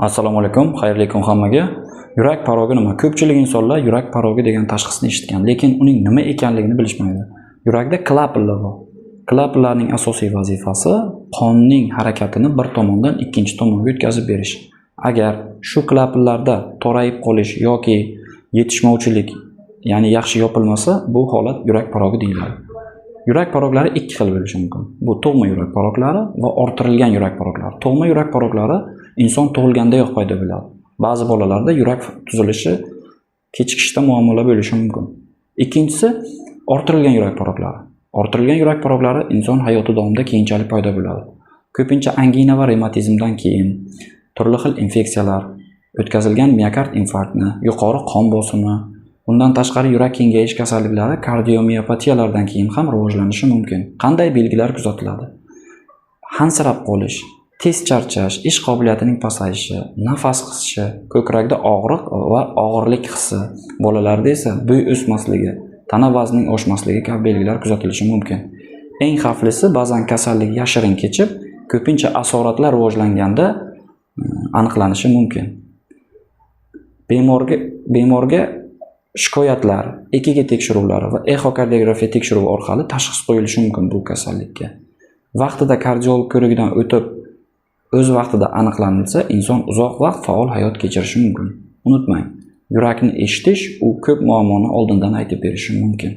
Assalomu alaykum, xayrli kun hammaga. Yurak parogi nima? Ko'pchilik insonlar yurak parogi degan tashxisni eshitgan, lekin uning nima ekanligini bilishmaydi. Yurakda klapanlar bor. Klapanlarning asosiy vazifasi qonning harakatini bir tomondan ikkinchi tomonga o'tkazib berish. Agar shu klapanlarda torayib qolish yoki yetishmovchilik, ya'ni yaxshi yopilmasa, bu holat yurak parogi deyiladi. Yurak paroglari ikki xil bo'lishi mumkin. Bu tug'ma yurak paroglari va orttirilgan yurak paroglari. Tug'ma yurak paroglari inson tug'ilgandayoq paydo bo'ladi. Ba'zi bolalarda yurak tuzilishi kechikishda muammolar bo'lishi mumkin. Ikkinchisi orttirilgan yurak paroglari. Orttirilgan yurak paroglari inson hayoti davomida keyinchalik paydo bo'ladi. Ko'pincha angina va revmatizmdan keyin turli xil infeksiyalar, o'tkazilgan miokard infarktni, yuqori qon bosimi, bundan tashqari yurak kengayish kasalliklari kardiomiyopatiyalardan keyin ham rivojlanishi mumkin. Qanday belgilar kuzatiladi? Hansirab qolish, tez charchash, ish qobiliyatining pasayishi, nafas qisishi, ko'krakda og'riq va og'irlik hissi, bolalarda esa bo'y o'smasligi, tana vaznining oshmasligi kabi belgilar kuzatilishi mumkin. Eng xavflisi ba'zan kasallik yashirin kechib, ko'pincha asoratlar rivojlanganda aniqlanishi mumkin. Bemorga shikoyatlar, EKG tekshiruvlari va exokardiografiya tekshiruvi orqali tashxis qo'yilishi mumkin bu kasallikka. Vaqtida kardiolog ko'rigidan o'tib, o'z vaqtida aniqlanilsa, inson uzoq vaqt faol hayot kechirishi mumkin. Unutmang, yurakni eshitish u ko'p muammoni oldindan aytib berishi mumkin.